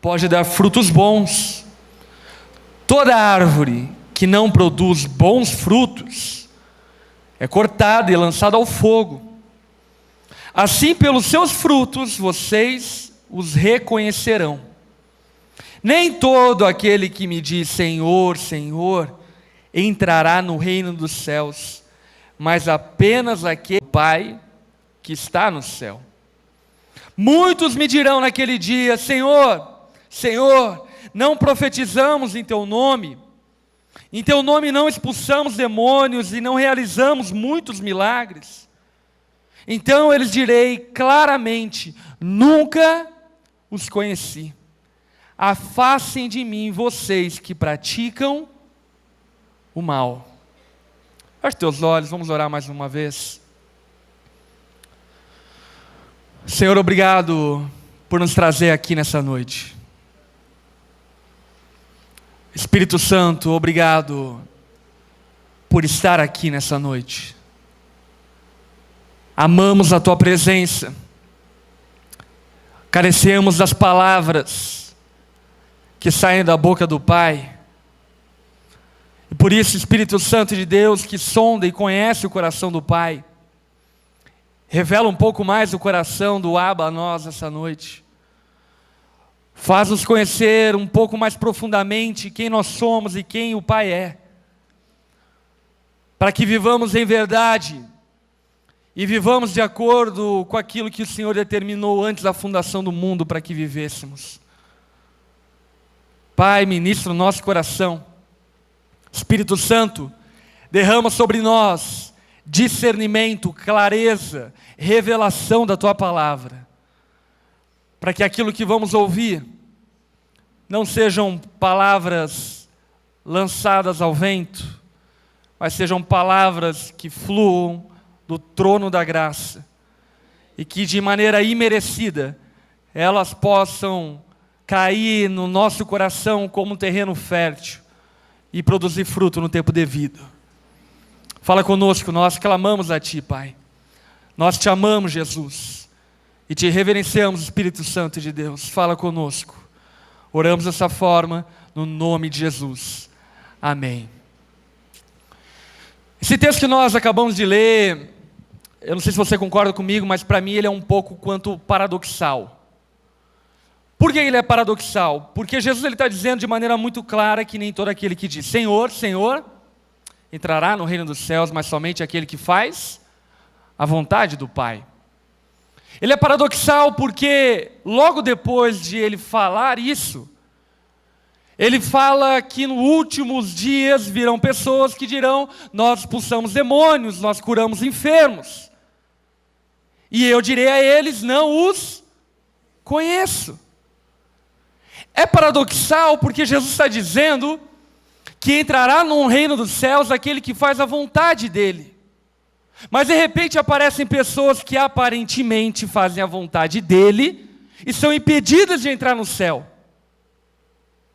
pode dar frutos bons. Toda árvore que não produz bons frutos é cortada e lançada ao fogo. Assim, pelos seus frutos, vocês os reconhecerão. Nem todo aquele que me diz Senhor, Senhor, entrará no reino dos céus, mas apenas aquele Pai que está no céu. Muitos me dirão naquele dia: Senhor, Senhor, não profetizamos em teu nome não expulsamos demônios e não realizamos muitos milagres? Então eu lhes direi claramente: nunca os conheci. Afastem de mim vocês que praticam o mal. Feche teus olhos, vamos orar mais uma vez. Senhor, obrigado por nos trazer aqui nessa noite. Espírito Santo, obrigado por estar aqui nessa noite. Amamos a tua presença. Carecemos das palavras que saem da boca do Pai. E por isso, Espírito Santo de Deus, que sonda e conhece o coração do Pai, revela um pouco mais o coração do Abba a nós essa noite. Faz-nos conhecer um pouco mais profundamente quem nós somos e quem o Pai é. Para que vivamos em verdade e vivamos de acordo com aquilo que o Senhor determinou antes da fundação do mundo para que vivêssemos. Pai, ministra o nosso coração. Espírito Santo, derrama sobre nós discernimento, clareza, revelação da tua palavra, para que aquilo que vamos ouvir não sejam palavras lançadas ao vento, mas sejam palavras que fluam do trono da graça, e que de maneira imerecida elas possam cair no nosso coração como um terreno fértil e produzir fruto no tempo devido. Fala conosco, nós clamamos a Ti, Pai. Nós Te amamos, Jesus, e Te reverenciamos, Espírito Santo de Deus. Fala conosco. Oramos dessa forma, no nome de Jesus. Amém. Esse texto que nós acabamos de ler, eu não sei se você concorda comigo, mas para mim ele é um pouco quanto paradoxal. Por que ele é paradoxal? Porque Jesus está dizendo de maneira muito clara que nem todo aquele que diz Senhor, Senhor, entrará no reino dos céus, mas somente aquele que faz a vontade do Pai. Ele é paradoxal porque logo depois de ele falar isso, ele fala que nos últimos dias virão pessoas que dirão: nós expulsamos demônios, nós curamos enfermos. E eu direi a eles: não os conheço. É paradoxal porque Jesus está dizendo que entrará no reino dos céus aquele que faz a vontade dele. Mas de repente aparecem pessoas que aparentemente fazem a vontade dele e são impedidas de entrar no céu.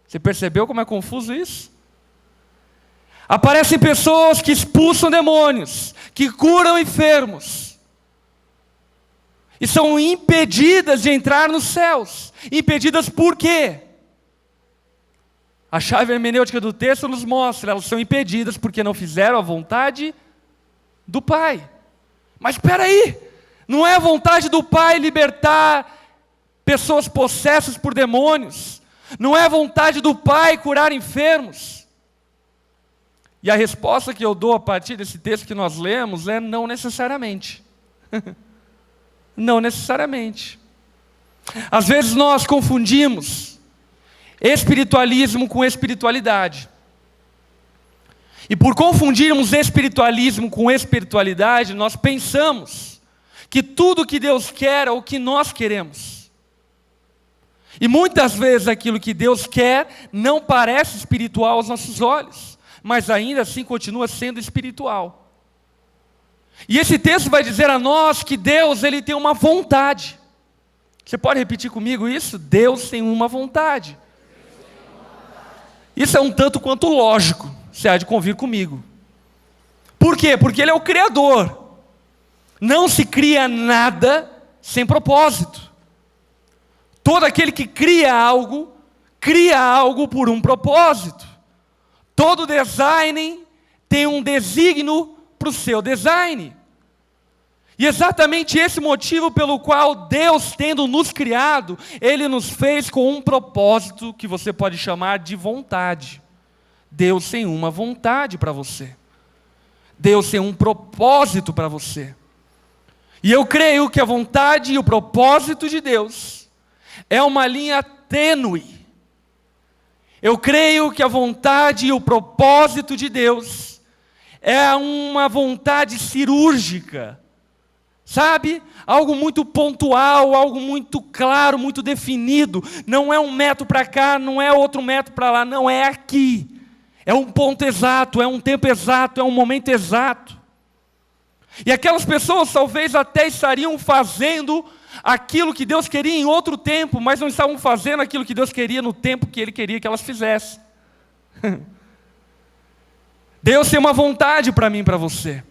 Você percebeu como é confuso isso? Aparecem pessoas que expulsam demônios, que curam enfermos, e são impedidas de entrar nos céus. Impedidas por quê? A chave hermenêutica do texto nos mostra, elas são impedidas porque não fizeram a vontade do Pai. Mas espera aí, não é a vontade do Pai libertar pessoas possessas por demônios, não é a vontade do Pai curar enfermos. E a resposta que eu dou a partir desse texto que nós lemos é não necessariamente. Não necessariamente. Às vezes nós confundimos espiritualismo com espiritualidade. E por confundirmos espiritualismo com espiritualidade, nós pensamos que tudo que Deus quer é o que nós queremos. E muitas vezes aquilo que Deus quer não parece espiritual aos nossos olhos, mas ainda assim continua sendo espiritual. E esse texto vai dizer a nós que Deus, ele tem uma vontade. Você pode repetir comigo isso? Deus tem uma vontade. Isso é um tanto quanto lógico, você há de convir comigo. Por quê? Porque Ele é o Criador. Não se cria nada sem propósito. Todo aquele que cria algo cria algo por um propósito. Todo design tem um desígnio para o seu design. E exatamente esse motivo pelo qual Deus, tendo nos criado, Ele nos fez com um propósito que você pode chamar de vontade. Deus tem uma vontade para você. Deus tem um propósito para você. E eu creio que a vontade e o propósito de Deus é uma linha tênue. Eu creio que a vontade e o propósito de Deus é uma vontade cirúrgica. Sabe? Algo muito pontual, algo muito claro, muito definido. Não é um metro para cá, não é outro metro para lá, não, é aqui. É um ponto exato, é um tempo exato, é um momento exato. E aquelas pessoas talvez até estariam fazendo aquilo que Deus queria em outro tempo, mas não estavam fazendo aquilo que Deus queria no tempo que Ele queria que elas fizessem. Deus tem uma vontade para mim e para você.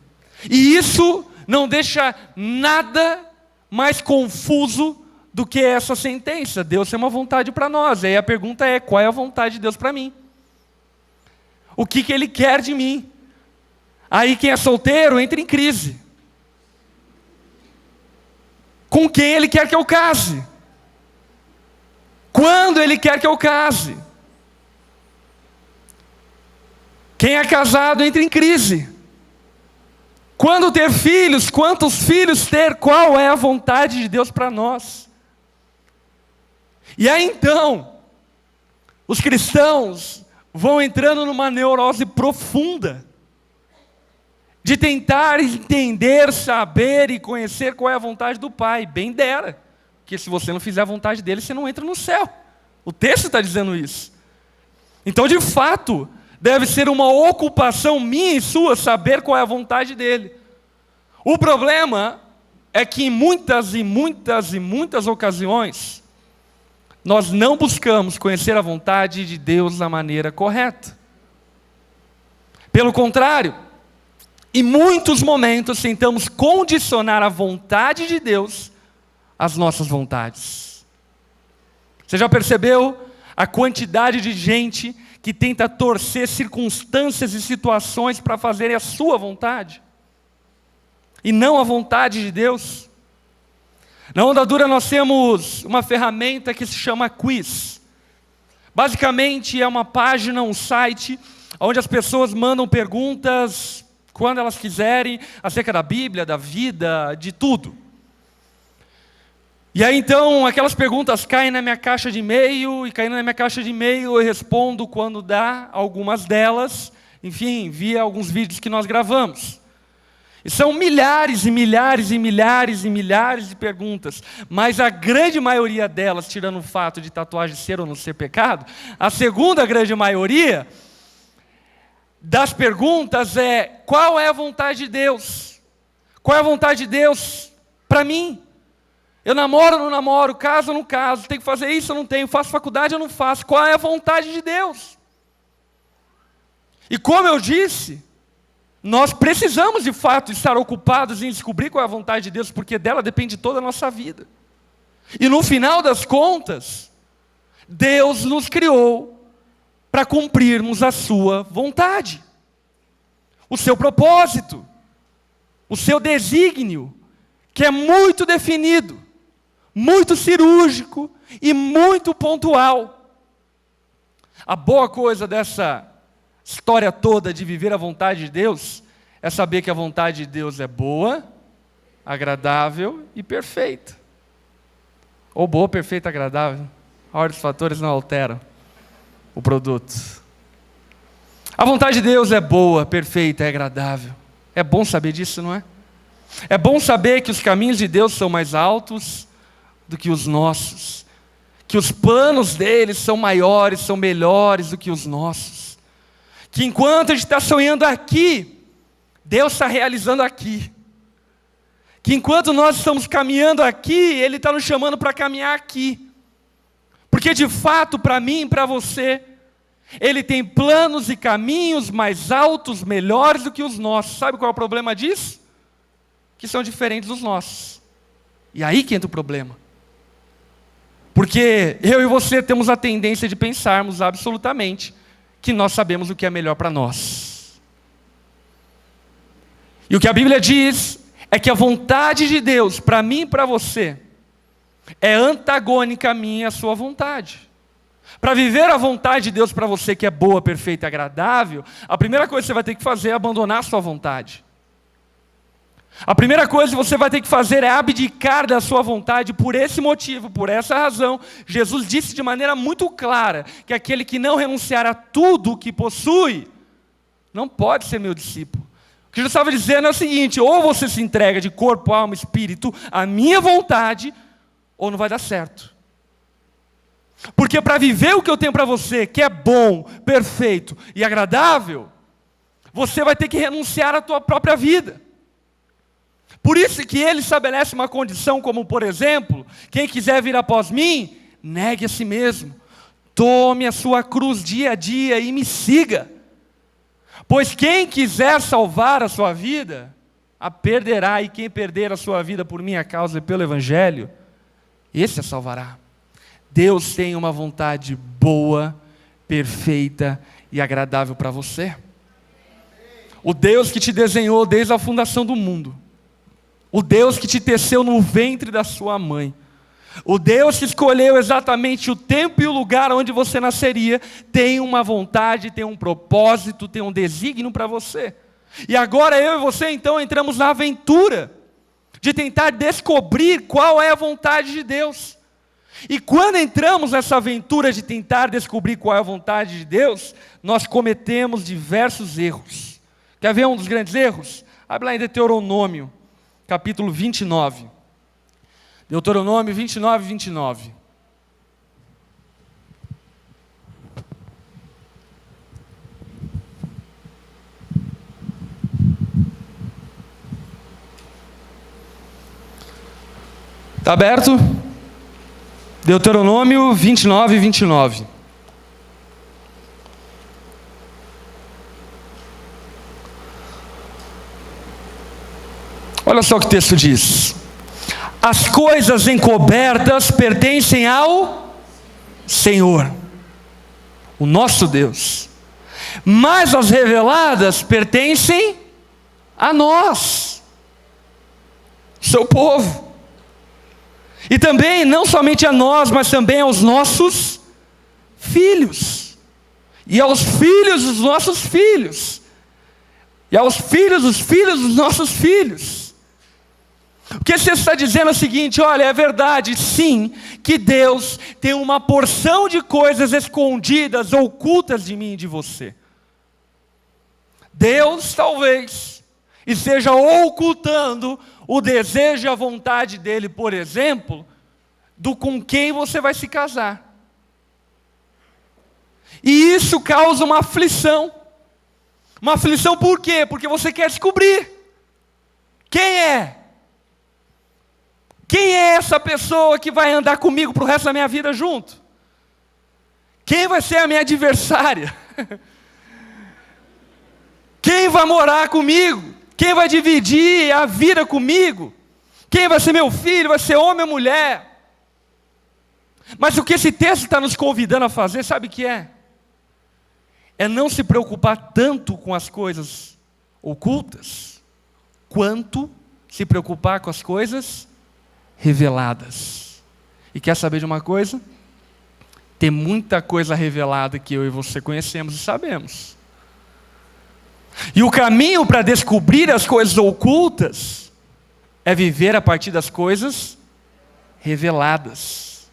E isso não deixa nada mais confuso do que essa sentença. Deus tem uma vontade para nós. E aí a pergunta é, qual é a vontade de Deus para mim? O que Ele quer de mim? Aí quem é solteiro entra em crise. Com quem Ele quer que eu case? Quando Ele quer que eu case? Quem é casado entra em crise. Quando ter filhos, quantos filhos ter, qual é a vontade de Deus para nós? E aí então, os cristãos vão entrando numa neurose profunda, de tentar entender, saber e conhecer qual é a vontade do Pai. Bem dera, porque se você não fizer a vontade dele, você não entra no céu. O texto está dizendo isso. Então, de fato, deve ser uma ocupação minha e sua saber qual é a vontade dele. O problema é que em muitas ocasiões, nós não buscamos conhecer a vontade de Deus da maneira correta. Pelo contrário, em muitos momentos tentamos condicionar a vontade de Deus às nossas vontades. Você já percebeu a quantidade de gente que tenta torcer circunstâncias e situações para fazerem a sua vontade? E não a vontade de Deus? Na Onda Dura nós temos uma ferramenta que se chama Quiz. Basicamente é uma página, um site, onde as pessoas mandam perguntas quando elas quiserem, acerca da Bíblia, da vida, de tudo. E aí então, aquelas perguntas caem na minha caixa de e-mail, e caindo na minha caixa de e-mail eu respondo quando dá, algumas delas, enfim, via alguns vídeos que nós gravamos. E são milhares e milhares e milhares e milhares de perguntas, mas a grande maioria delas, tirando o fato de tatuagem ser ou não ser pecado, a segunda grande maioria das perguntas é: qual é a vontade de Deus? Qual é a vontade de Deus para mim? Eu namoro ou não namoro? Caso ou não caso? Tenho que fazer isso ou não tenho? Faço faculdade ou não faço? Qual é a vontade de Deus? E como eu disse, nós precisamos de fato estar ocupados em descobrir qual é a vontade de Deus, porque dela depende toda a nossa vida. E no final das contas, Deus nos criou para cumprirmos a sua vontade, o seu propósito, o seu desígnio, que é muito definido, muito cirúrgico e muito pontual. A boa coisa dessa história toda de viver a vontade de Deus é saber que a vontade de Deus é boa, agradável e perfeita. Ou boa, perfeita, agradável. A ordem dos fatores não alteram o produto. A vontade de Deus é boa, perfeita, é agradável. É bom saber disso, não é? É bom saber que os caminhos de Deus são mais altos do que os nossos. Que os planos dele são maiores, são melhores do que os nossos. Que enquanto a gente está sonhando aqui, Deus está realizando aqui. Que enquanto nós estamos caminhando aqui, Ele está nos chamando para caminhar aqui. Porque de fato, para mim e para você, Ele tem planos e caminhos mais altos, melhores do que os nossos. Sabe qual é o problema disso? Que são diferentes dos nossos. E aí que entra o problema. Porque eu e você temos a tendência de pensarmos absolutamente que nós sabemos o que é melhor para nós. E o que a Bíblia diz é que a vontade de Deus para mim e para você é antagônica à minha e à sua vontade. Para viver a vontade de Deus para você, que é boa, perfeita e agradável, a primeira coisa que você vai ter que fazer é abandonar a sua vontade. A primeira coisa que você vai ter que fazer é abdicar da sua vontade. Por esse motivo, por essa razão, Jesus disse de maneira muito clara que aquele que não renunciar a tudo o que possui, não pode ser meu discípulo. O que Jesus estava dizendo é o seguinte: ou você se entrega de corpo, alma, espírito à minha vontade, ou não vai dar certo. Porque para viver o que eu tenho para você, que é bom, perfeito e agradável, você vai ter que renunciar à tua própria vida. Por isso que ele estabelece uma condição como, por exemplo, quem quiser vir após mim, negue a si mesmo, tome a sua cruz dia a dia e me siga. Pois quem quiser salvar a sua vida, a perderá, e quem perder a sua vida por minha causa e pelo Evangelho, esse a salvará. Deus tem uma vontade boa, perfeita e agradável para você. O Deus que te desenhou desde a fundação do mundo, o Deus que te teceu no ventre da sua mãe, o Deus que escolheu exatamente o tempo e o lugar onde você nasceria, tem uma vontade, tem um propósito, tem um desígnio para você. E agora eu e você então entramos na aventura de tentar descobrir qual é a vontade de Deus. E quando entramos nessa aventura de tentar descobrir qual é a vontade de Deus, nós cometemos diversos erros. Quer ver um dos grandes erros? Abre lá em Deuteronômio, capítulo 29. Deuteronômio 29, 29. Está aberto? Deuteronômio 29, 29. Olha só o que o texto diz: as coisas encobertas pertencem ao Senhor, o nosso Deus, mas as reveladas pertencem a nós, seu povo. E também, não somente a nós, mas também aos nossos filhos, e aos filhos dos nossos filhos, e aos filhos dos nossos filhos. O que você está dizendo é o seguinte: olha, é verdade sim, que Deus tem uma porção de coisas escondidas, ocultas de mim e de você. Deus talvez esteja ocultando o desejo e a vontade dele, por exemplo, do com quem você vai se casar. E isso causa uma aflição. Uma aflição por quê? Porque você quer descobrir quem é. Quem é essa pessoa que vai andar comigo para o resto da minha vida junto? Quem vai ser a minha adversária? Quem vai morar comigo? Quem vai dividir a vida comigo? Quem vai ser meu filho? Vai ser homem ou mulher? Mas o que esse texto está nos convidando a fazer, sabe o que é? É não se preocupar tanto com as coisas ocultas, quanto se preocupar com as coisas reveladas. E quer saber de uma coisa? Tem muita coisa revelada que eu e você conhecemos e sabemos. E o caminho para descobrir as coisas ocultas é viver a partir das coisas reveladas.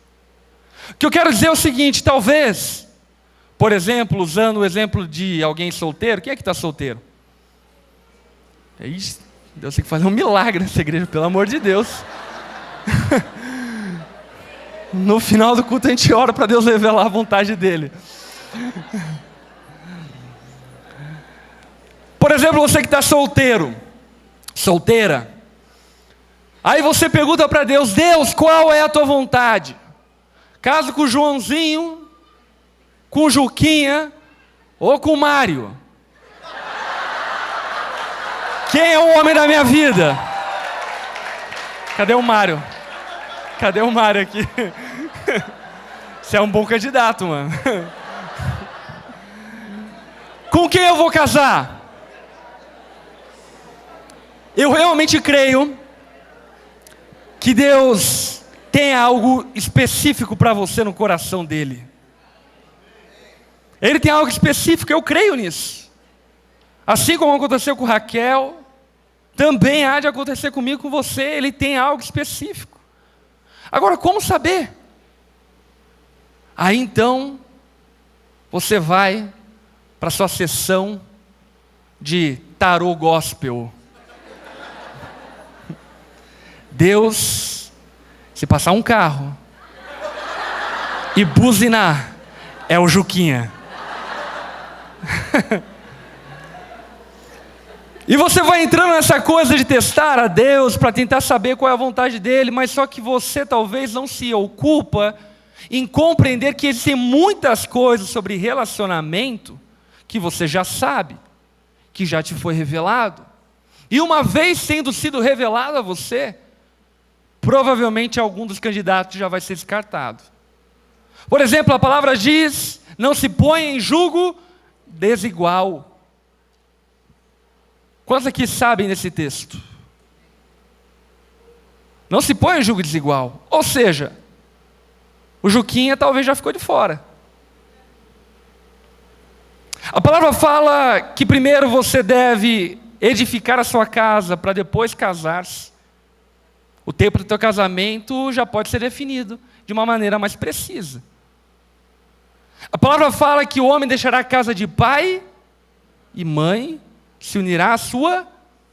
O que eu quero dizer é o seguinte: talvez, por exemplo, usando o exemplo de alguém solteiro. Quem é que está solteiro? Deus tem que fazer um milagre nessa igreja, pelo amor de Deus. No final do culto a gente ora para Deus revelar a vontade dele. Por exemplo, você que está solteiro, solteira, aí você pergunta para Deus: Deus, qual é a tua vontade? Caso com o Joãozinho, com o Juquinha ou com o Mário? Quem é o homem da minha vida? Cadê o Mário? Cadê o Mário aqui? Você é um bom candidato, mano. Com quem eu vou casar? Eu realmente creio que Deus tem algo específico para você no coração dele. Ele tem algo específico, eu creio nisso. Assim como aconteceu com Raquel, também há de acontecer comigo, com você. Ele tem algo específico. Agora, como saber? Aí então, você vai para a sua sessão de tarô gospel. Deus, se passar um carro e buzinar, é o Juquinha. E você vai entrando nessa coisa de testar a Deus para tentar saber qual é a vontade dele, mas só que você talvez não se ocupa em compreender que existem muitas coisas sobre relacionamento que você já sabe, que já te foi revelado. E uma vez tendo sido revelado a você, provavelmente algum dos candidatos já vai ser descartado. Por exemplo, a palavra diz: não se ponha em julgo desigual. Quantos aqui sabem desse texto? Não se põe em julgo desigual. Ou seja, o Juquinha talvez já ficou de fora. A palavra fala que primeiro você deve edificar a sua casa para depois casar-se. O tempo do teu casamento já pode ser definido de uma maneira mais precisa. A palavra fala que o homem deixará a casa de pai e mãe, se unirá à sua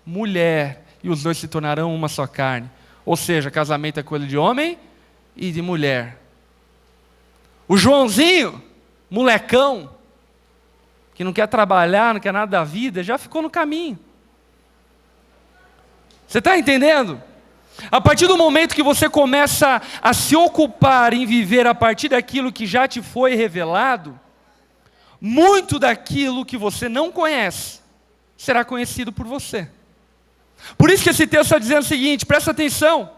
mulher, e os dois se tornarão uma só carne. Ou seja, casamento é coisa de homem e de mulher. O Joãozinho, molecão, que não quer trabalhar, não quer nada da vida, já ficou no caminho. Você está entendendo? A partir do momento que você começa a se ocupar em viver a partir daquilo que já te foi revelado, muito daquilo que você não conhece será conhecido por você. Por isso que esse texto está dizendo o seguinte, presta atenção.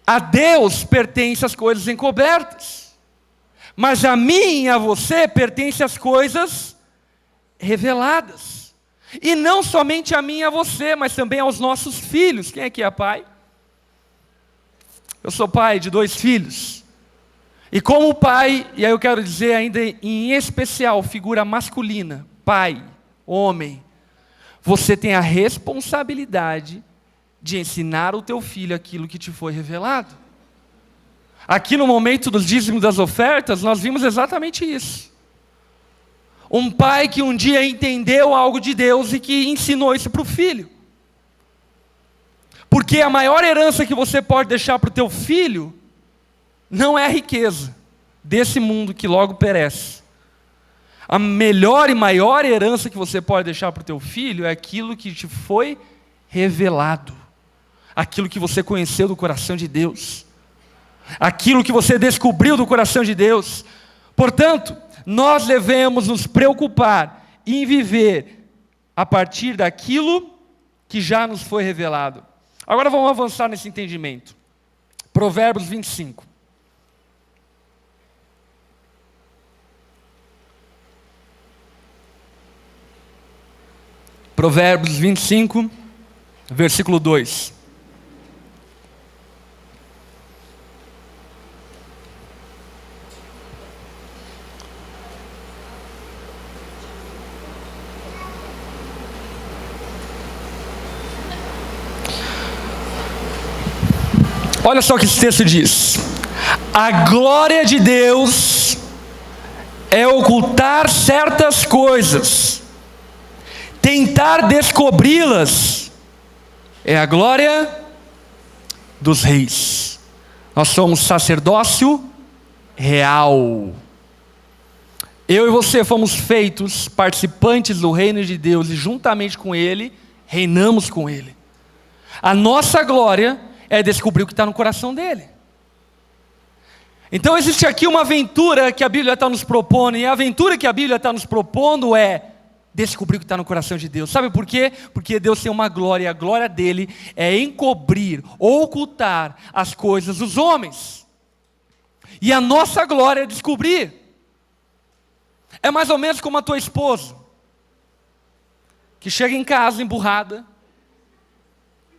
A Deus pertence as coisas encobertas, mas a mim e a você pertence as coisas reveladas. E não somente a mim e a você, mas também aos nossos filhos. Quem aqui é pai? Eu sou pai de 2 filhos. E como pai, e aí eu quero dizer ainda em especial, figura masculina, pai, homem, você tem a responsabilidade de ensinar o teu filho aquilo que te foi revelado. Aqui no momento dos dízimos das ofertas, nós vimos exatamente isso. Um pai que um dia entendeu algo de Deus e que ensinou isso para o filho. Porque a maior herança que você pode deixar para o teu filho não é a riqueza desse mundo que logo perece. A melhor e maior herança que você pode deixar para o teu filho é aquilo que te foi revelado. Aquilo que você conheceu do coração de Deus. Aquilo que você descobriu do coração de Deus. Portanto, nós devemos nos preocupar em viver a partir daquilo que já nos foi revelado. Agora vamos avançar nesse entendimento. Provérbios 25. Provérbios 25, versículo 2. Olha só o que esse texto diz. A glória de Deus é ocultar certas coisas. Tentar descobri-las é a glória dos reis. Nós somos sacerdócio real. Eu e você fomos feitos participantes do reino de Deus e juntamente com Ele, reinamos com Ele. A nossa glória é descobrir o que está no coração dele. Então existe aqui uma aventura que a Bíblia está nos propondo, e a aventura que a Bíblia está nos propondo é descobrir o que está no coração de Deus. Sabe por quê? Porque Deus tem uma glória, e a glória dele é encobrir, ocultar as coisas dos homens. E a nossa glória é descobrir. É mais ou menos como a tua esposa, que chega em casa emburrada,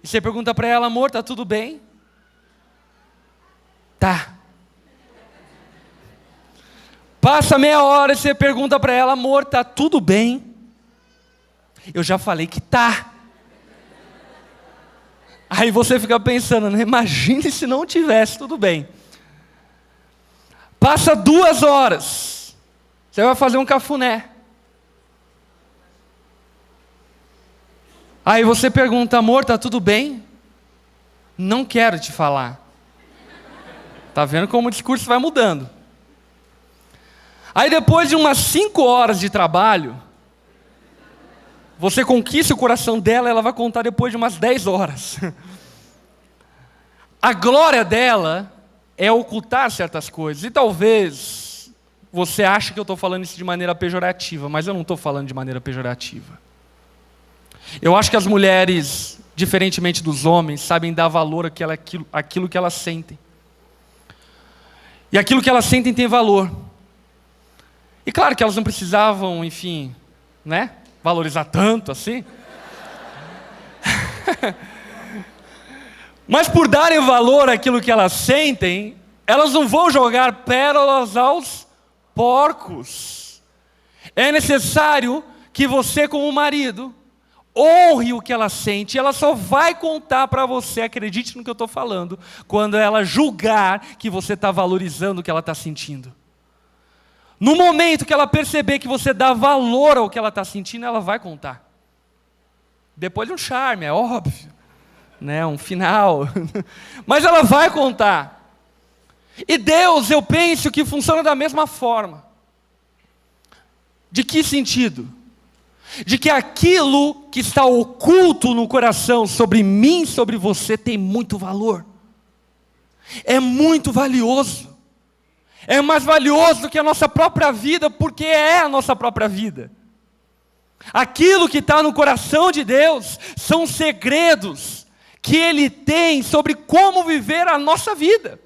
e você pergunta para ela: amor, tá tudo bem? Tá. Passa meia hora e você pergunta para ela: amor, tá tudo bem? Eu já falei que tá. Aí você fica pensando, né? Imagine se não tivesse tudo bem. Passa 2 horas, você vai fazer um cafuné. Aí você pergunta: amor, tá tudo bem? Não quero te falar. Tá vendo como o discurso vai mudando? Aí depois de umas 5 horas de trabalho, você conquista o coração dela, ela vai contar depois de umas 10 horas. A glória dela é ocultar certas coisas. E talvez você ache que eu estou falando isso de maneira pejorativa, mas eu não estou falando de maneira pejorativa. Eu acho que as mulheres, diferentemente dos homens, sabem dar valor àquilo que elas sentem. E aquilo que elas sentem tem valor. E claro que elas não precisavam, enfim, né, valorizar tanto assim. Mas por darem valor àquilo que elas sentem, elas não vão jogar pérolas aos porcos. É necessário que você, como marido, honre o que ela sente. Ela só vai contar para você, acredite no que eu estou falando, quando ela julgar que você está valorizando o que ela está sentindo. No momento que ela perceber que você dá valor ao que ela está sentindo, ela vai contar. Depois de um charme, é óbvio, né? Um final. Mas ela vai contar. E Deus, eu penso que funciona da mesma forma. De que sentido? De que aquilo que está oculto no coração sobre mim, sobre você, tem muito valor. É muito valioso. É mais valioso do que a nossa própria vida, porque é a nossa própria vida. Aquilo que está no coração de Deus são segredos que Ele tem sobre como viver a nossa vida.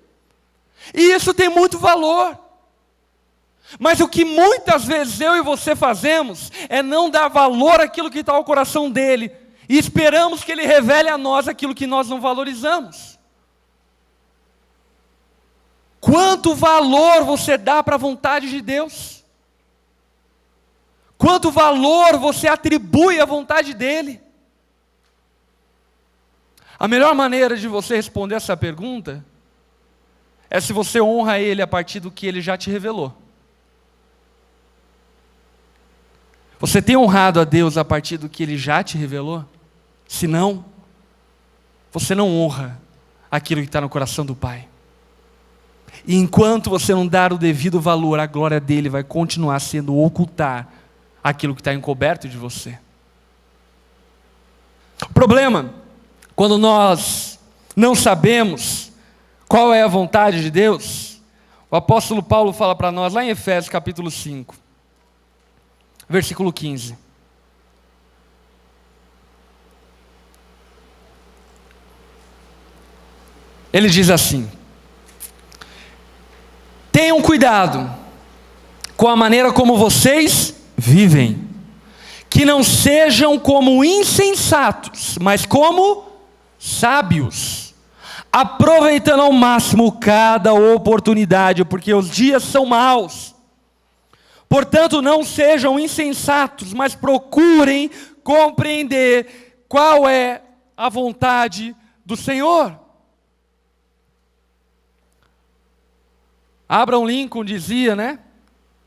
E isso tem muito valor. Mas o que muitas vezes eu e você fazemos é não dar valor àquilo que está no coração dele e esperamos que ele revele a nós aquilo que nós não valorizamos. Quanto valor você dá para a vontade de Deus? Quanto valor você atribui à vontade dele? A melhor maneira de você responder essa pergunta é se você honra ele a partir do que ele já te revelou. Você tem honrado a Deus a partir do que Ele já te revelou? Se não, você não honra aquilo que está no coração do Pai. E enquanto você não dar o devido valor, a glória dEle vai continuar sendo ocultar aquilo que está encoberto de você. O problema, quando nós não sabemos qual é a vontade de Deus, o apóstolo Paulo fala para nós lá em Efésios capítulo 5. Versículo 15. Ele diz assim: tenham cuidado com a maneira como vocês vivem, que não sejam como insensatos, mas como sábios, aproveitando ao máximo cada oportunidade, porque os dias são maus. Portanto, não sejam insensatos, mas procurem compreender qual é a vontade do Senhor. Abraham Lincoln dizia, né,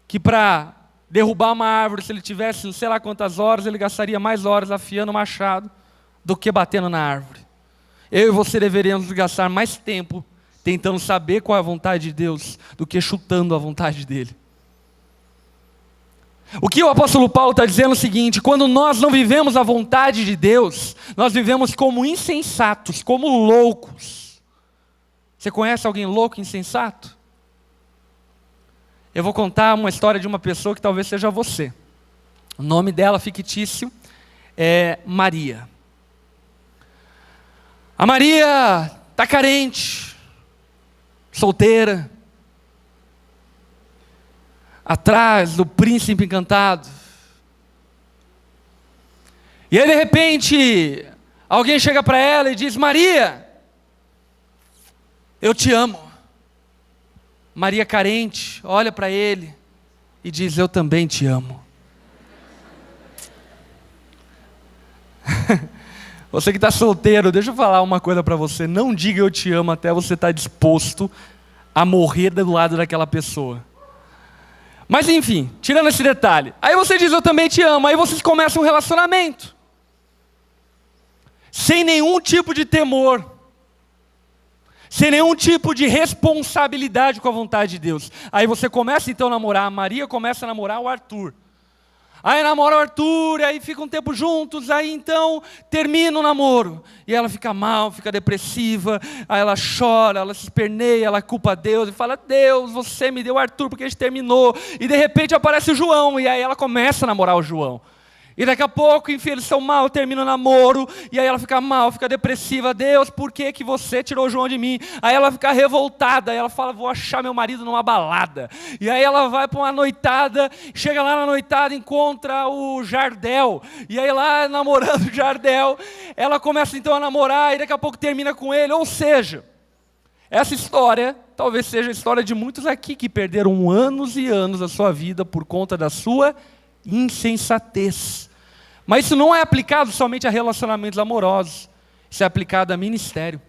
que para derrubar uma árvore, se ele tivesse não sei lá quantas horas, ele gastaria mais horas afiando o machado do que batendo na árvore. Eu e você deveríamos gastar mais tempo tentando saber qual é a vontade de Deus do que chutando a vontade dele. O que o apóstolo Paulo está dizendo é o seguinte: quando nós não vivemos a vontade de Deus, nós vivemos como insensatos, como loucos. Você conhece alguém louco e insensato? Eu vou contar uma história de uma pessoa que talvez seja você. O nome dela fictício é Maria. A Maria está carente, solteira, atrás do príncipe encantado. E aí de repente, alguém chega para ela e diz: Maria, eu te amo. Maria carente, olha para ele e diz: eu também te amo. Você que está solteiro, deixa eu falar uma coisa para você. Não diga eu te amo até você estar disposto a morrer do lado daquela pessoa. Mas enfim, tirando esse detalhe. Aí você diz: eu também te amo. Aí vocês começam um relacionamento. Sem nenhum tipo de temor. Sem nenhum tipo de responsabilidade com a vontade de Deus. Aí você começa então a namorar. A Maria começa a namorar o Arthur. Aí namora o Arthur, aí fica um tempo juntos, aí então termina o namoro. E ela fica mal, fica depressiva, aí ela chora, ela se esperneia, ela culpa Deus e fala: Deus, você me deu o Arthur porque a gente terminou. E de repente aparece o João, e aí ela começa a namorar o João. E daqui a pouco, enfim, eles são mal, termina o namoro, e aí ela fica mal, fica depressiva. Deus, por que você tirou o João de mim? Aí ela fica revoltada, aí ela fala: vou achar meu marido numa balada. E aí ela vai para uma noitada, chega lá na noitada, encontra o Jardel. E aí lá, namorando o Jardel, ela começa então a namorar, e daqui a pouco termina com ele. Ou seja, essa história talvez seja a história de muitos aqui que perderam anos e anos da sua vida por conta da sua insensatez. Mas isso não é aplicado somente a relacionamentos amorosos, isso é aplicado a ministério.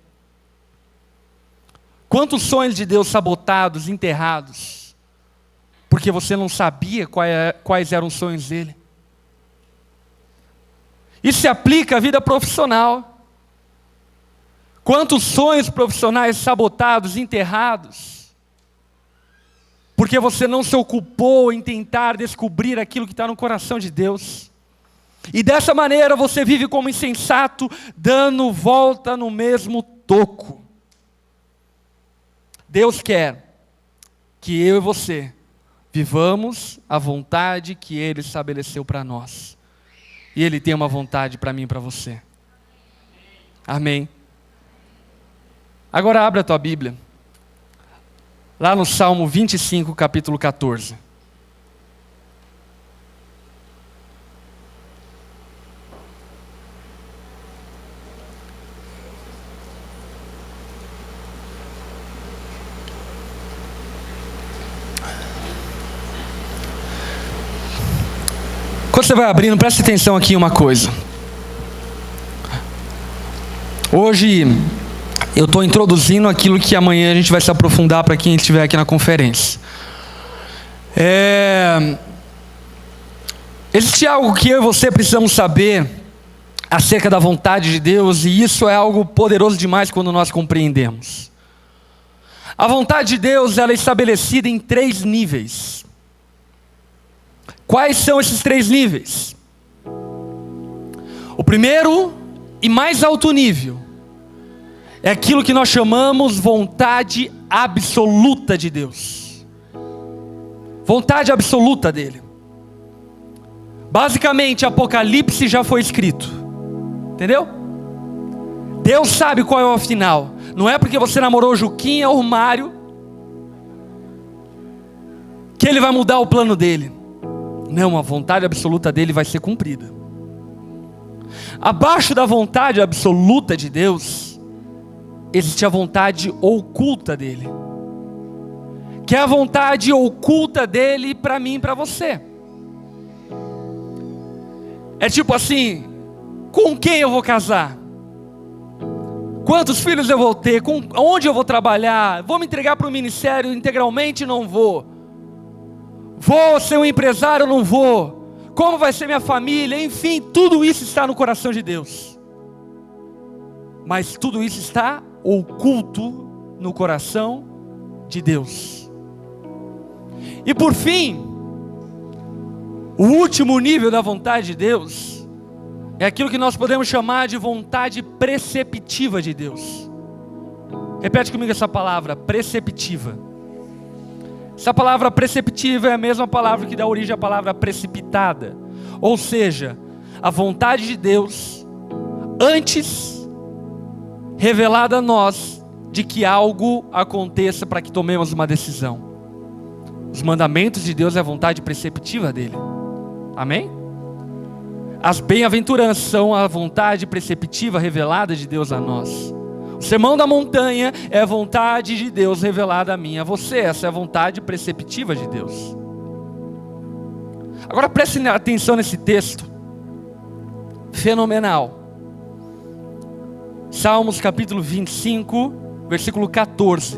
Quantos sonhos de Deus sabotados, enterrados, porque você não sabia quais eram os sonhos dele? Isso se aplica à vida profissional. Quantos sonhos profissionais sabotados, enterrados, porque você não se ocupou em tentar descobrir aquilo que está no coração de Deus. E dessa maneira você vive como insensato, dando volta no mesmo toco. Deus quer que eu e você vivamos a vontade que Ele estabeleceu para nós. E Ele tem uma vontade para mim e para você. Amém? Agora abre a tua Bíblia. Lá no Salmo 25, capítulo 14. Quando você vai abrindo, preste atenção aqui em uma coisa. Hoje eu estou introduzindo aquilo que amanhã a gente vai se aprofundar para quem estiver aqui na conferência. Existe algo que eu e você precisamos saber acerca da vontade de Deus, e isso é algo poderoso demais quando nós compreendemos. A vontade de Deus, ela é estabelecida em 3 níveis. Quais são esses 3 níveis? O primeiro e mais alto nível é aquilo que nós chamamos vontade absoluta de Deus. Vontade absoluta dele. Basicamente, Apocalipse já foi escrito. Entendeu? Deus sabe qual é o final. Não é porque você namorou o Juquinha ou o Mário que Ele vai mudar o plano dele. Não, a vontade absoluta dele vai ser cumprida. Abaixo da vontade absoluta de Deus existe a vontade oculta dele, que é a vontade oculta dele para mim e para você. É tipo assim: com quem eu vou casar? Quantos filhos eu vou ter? Onde eu vou trabalhar? Vou me entregar para o ministério integralmente? Não vou. Vou ser um empresário? Não vou. Como vai ser minha família? Enfim, tudo isso está no coração de Deus. Mas tudo isso está oculto no coração de Deus. E por fim, o último nível da vontade de Deus é aquilo que nós podemos chamar de vontade preceptiva de Deus. Repete comigo essa palavra: preceptiva. Essa palavra preceptiva é a mesma palavra que dá origem à palavra precipitada. Ou seja, a vontade de Deus, antes revelada a nós, de que algo aconteça para que tomemos uma decisão. Os mandamentos de Deus é a vontade preceptiva dele. Amém? As bem-aventuranças são a vontade preceptiva revelada de Deus a nós. O sermão da montanha é a vontade de Deus revelada a mim e a você. Essa é a vontade preceptiva de Deus. Agora preste atenção nesse texto fenomenal. Salmos capítulo 25, versículo 14.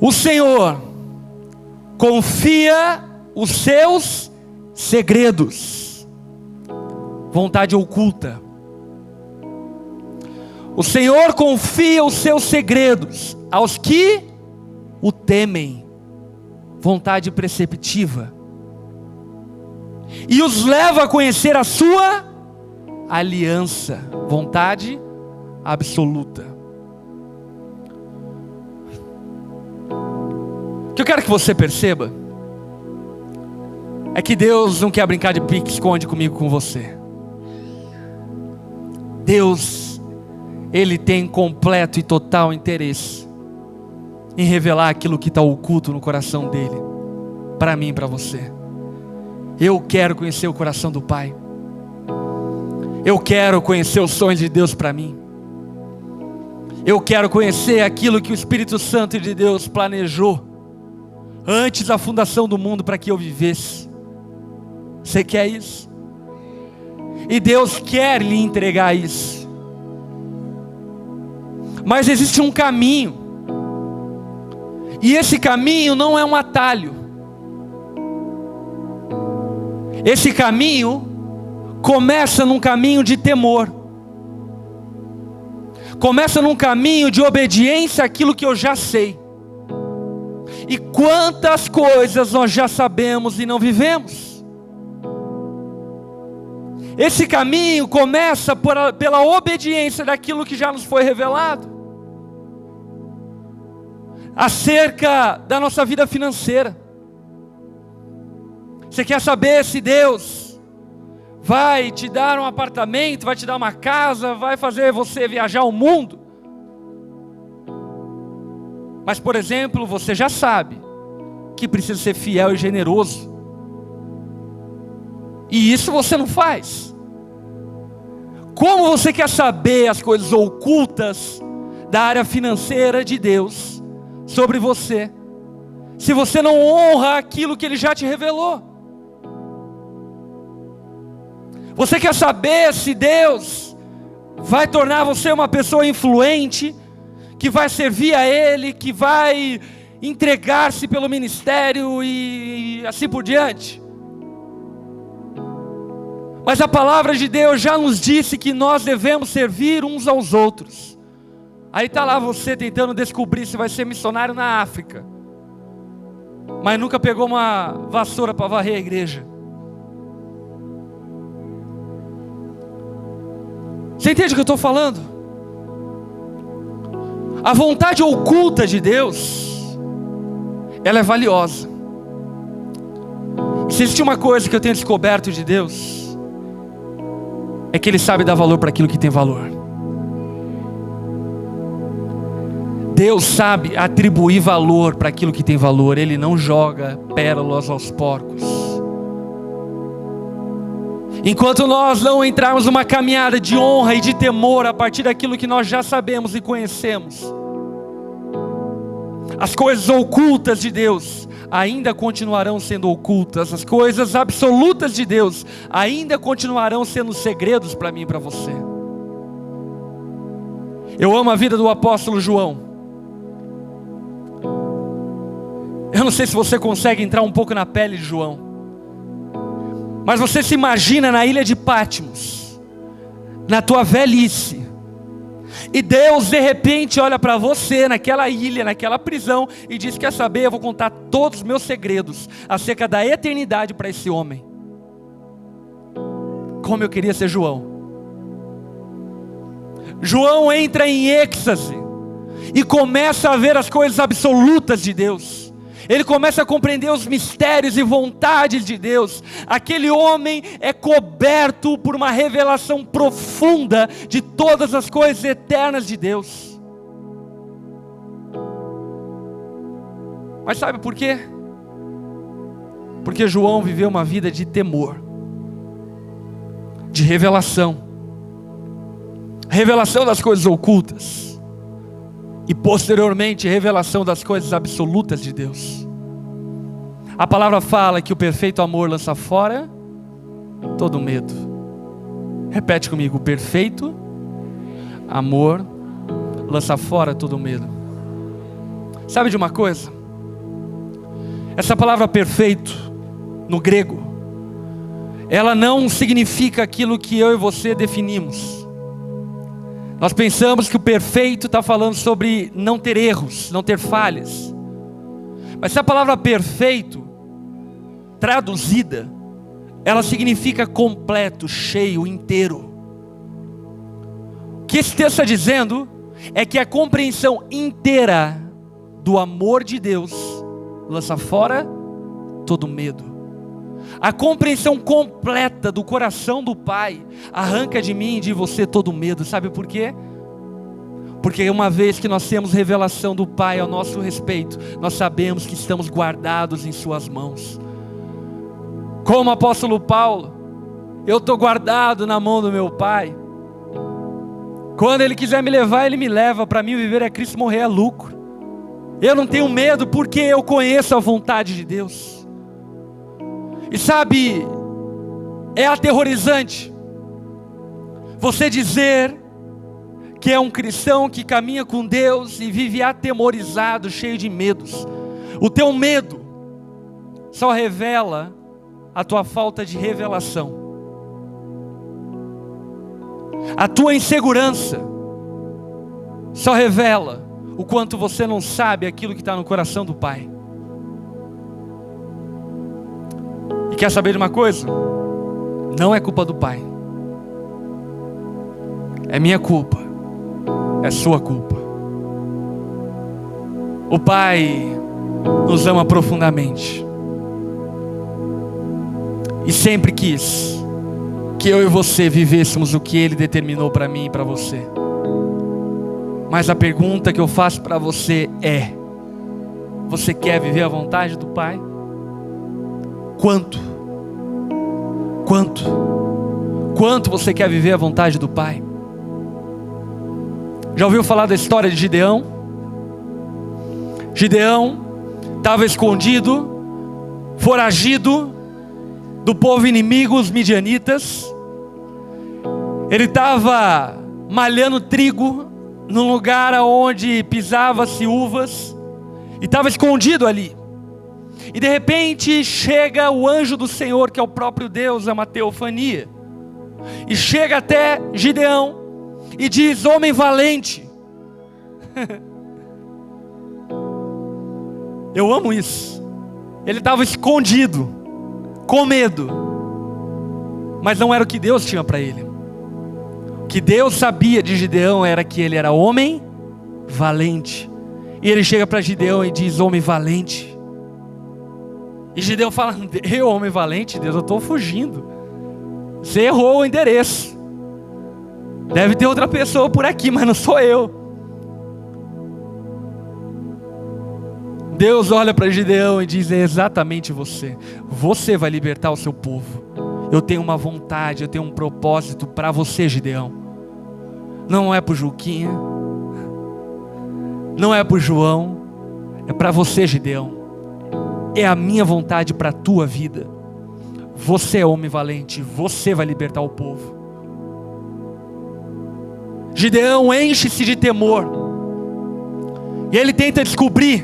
O Senhor confia os seus segredos, vontade oculta. O Senhor confia os seus segredos aos que o temem, vontade preceptiva, e os leva a conhecer a sua aliança, vontade absoluta. O que eu quero que você perceba é que Deus não quer brincar de pique-esconde comigo, com você. Deus, Ele tem completo e total interesse em revelar aquilo que está oculto no coração dEle, para mim e para você. Eu quero conhecer o coração do Pai. Eu quero conhecer os sonhos de Deus para mim. Eu quero conhecer aquilo que o Espírito Santo de Deus planejou antes da fundação do mundo para que eu vivesse. Você quer isso? E Deus quer lhe entregar isso. Mas existe um caminho, e esse caminho não é um atalho. Esse caminho começa num caminho de temor, começa num caminho de obediência àquilo que eu já sei. E quantas coisas nós já sabemos e não vivemos. Esse caminho começa pela obediência daquilo que já nos foi revelado acerca da nossa vida financeira. Você quer saber se Deus vai te dar um apartamento, vai te dar uma casa, vai fazer você viajar o mundo? Mas, por exemplo, você já sabe que precisa ser fiel e generoso, e isso você não faz. Como você quer saber as coisas ocultas da área financeira de Deus sobre você, se você não honra aquilo que Ele já te revelou? Você quer saber se Deus vai tornar você uma pessoa influente, que vai servir a Ele, que vai entregar-se pelo ministério e assim por diante? Mas a palavra de Deus já nos disse que nós devemos servir uns aos outros. Aí está lá você tentando descobrir se vai ser missionário na África, mas nunca pegou uma vassoura para varrer a igreja. Você entende o que eu estou falando? A vontade oculta de Deus, ela é valiosa. Se existe uma coisa que eu tenho descoberto de Deus, é que Ele sabe dar valor para aquilo que tem valor. Deus sabe atribuir valor para aquilo que tem valor. Ele não joga pérolas aos porcos. Enquanto nós não entrarmos numa caminhada de honra e de temor a partir daquilo que nós já sabemos e conhecemos, as coisas ocultas de Deus ainda continuarão sendo ocultas. As coisas absolutas de Deus ainda continuarão sendo segredos para mim e para você. Eu amo a vida do apóstolo João. Eu não sei se você consegue entrar um pouco na pele de João, mas você se imagina na ilha de Patmos, na tua velhice, e Deus de repente olha para você naquela ilha, naquela prisão, e diz: quer saber, eu vou contar todos os meus segredos acerca da eternidade para esse homem. Como eu queria ser João. João entra em êxtase e começa a ver as coisas absolutas de Deus. ele começa a compreender os mistérios e vontades de Deus. Aquele homem é coberto por uma revelação profunda de todas as coisas eternas de Deus. Mas sabe por quê? Porque João viveu uma vida de temor, de revelação das coisas ocultas, e posteriormente revelação das coisas absolutas de Deus. A palavra fala que o perfeito amor lança fora todo medo. Repete comigo: o perfeito amor lança fora todo medo. Sabe de uma coisa? Essa palavra perfeito, no grego, ela não significa aquilo que eu e você definimos. Nós pensamos que o perfeito está falando sobre não ter erros, não ter falhas. Mas essa palavra perfeito, traduzida, ela significa completo, cheio, inteiro. O que esse texto está dizendo é que a compreensão inteira do amor de Deus lança fora todo medo. A compreensão completa do coração do Pai arranca de mim e de você todo medo. Sabe por quê? Porque uma vez que nós temos revelação do Pai ao nosso respeito, nós sabemos que estamos guardados em suas mãos. Como o apóstolo Paulo, eu estou guardado na mão do meu Pai. Quando Ele quiser me levar, Ele me leva. Para mim viver é Cristo, morrer é lucro. Eu não tenho medo porque eu conheço a vontade de Deus. E sabe, é aterrorizante você dizer que é um cristão que caminha com Deus e vive atemorizado, cheio de medos. O teu medo só revela a tua falta de revelação. A tua insegurança só revela o quanto você não sabe aquilo que está no coração do Pai. E quer saber de uma coisa? Não é culpa do Pai. É minha culpa. É sua culpa. O Pai nos ama profundamente. E sempre quis que eu e você vivêssemos o que Ele determinou para mim e para você. Mas a pergunta que eu faço para você é: você quer viver a vontade do Pai? Quanto? Quanto você quer viver a vontade do Pai? Já ouviu falar da história de Gideão? Gideão estava escondido, foragido do povo inimigo, os midianitas. Ele estava malhando trigo num lugar onde pisava-se uvas, e estava escondido ali. E de repente chega o anjo do Senhor, que é o próprio Deus, é uma teofania, e chega até Gideão e diz: homem valente. Eu amo isso. Ele estava escondido, com medo, mas não era o que Deus tinha para ele. O que Deus sabia de Gideão era que ele era homem valente. E ele chega para Gideão e diz: homem valente. E Gideão fala: eu, homem valente, Deus, eu estou fugindo. Você errou o endereço. Deve ter outra pessoa por aqui, mas não sou eu. Deus olha para Gideão e diz: é exatamente você. Você vai libertar o seu povo. Eu tenho uma vontade, eu tenho um propósito para você, Gideão. Não é para o Juquinha, não é para o João, é para você, Gideão. É a minha vontade para a tua vida. Você é homem valente, você vai libertar o povo. Gideão enche-se de temor, e ele tenta descobrir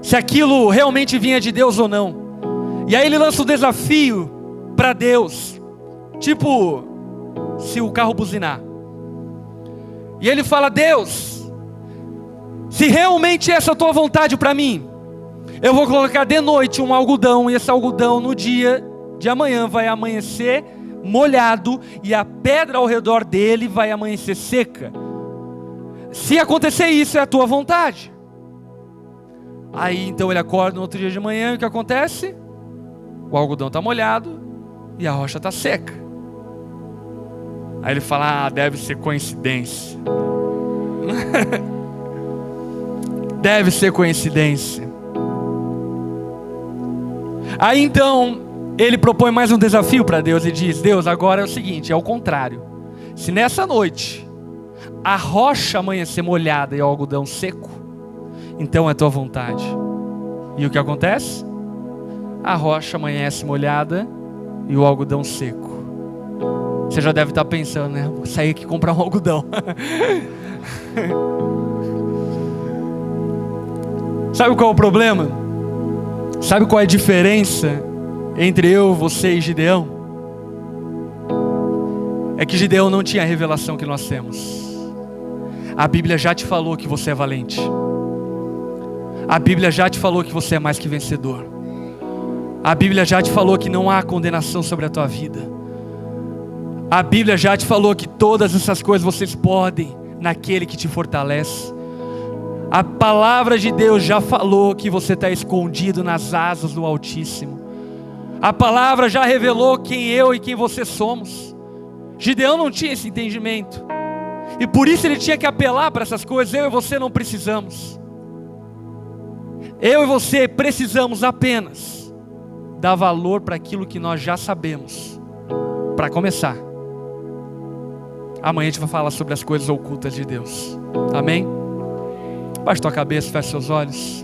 se aquilo realmente vinha de Deus ou não. E aí ele lança o desafio para Deus, tipo, se o carro buzinar. E ele fala: Deus, se realmente essa é a tua vontade para mim, eu vou colocar de noite um algodão, e esse algodão no dia de amanhã vai amanhecer molhado, e a pedra ao redor dele vai amanhecer seca. Se acontecer isso, é a tua vontade. Aí então ele acorda no outro dia de manhã e o que acontece? O algodão está molhado e a rocha está seca. Aí ele fala, deve ser coincidência. Deve ser coincidência. Aí então ele propõe mais um desafio para Deus e diz, Deus, agora é o seguinte, é o contrário. Se nessa noite a rocha amanhecer molhada e o algodão seco, então é tua vontade. E o que acontece? A rocha amanhece molhada e o algodão seco. Você já deve estar pensando, né? Vou sair aqui comprar um algodão. Sabe qual é o problema? Sabe qual é a diferença entre eu, você e Gideão? É que Gideão não tinha a revelação que nós temos. A Bíblia já te falou que você é valente. A Bíblia já te falou que você é mais que vencedor. A Bíblia já te falou que não há condenação sobre a tua vida. A Bíblia já te falou que todas essas coisas vocês podem naquele que te fortalece. A palavra de Deus já falou que você está escondido nas asas do Altíssimo. A palavra já revelou quem eu e quem você somos. Gideão não tinha esse entendimento. E por isso ele tinha que apelar para essas coisas. Eu e você não precisamos. Eu e você precisamos apenas dar valor para aquilo que nós já sabemos. Para começar, amanhã a gente vai falar sobre as coisas ocultas de Deus. Amém? Baixe tua cabeça, feche seus olhos.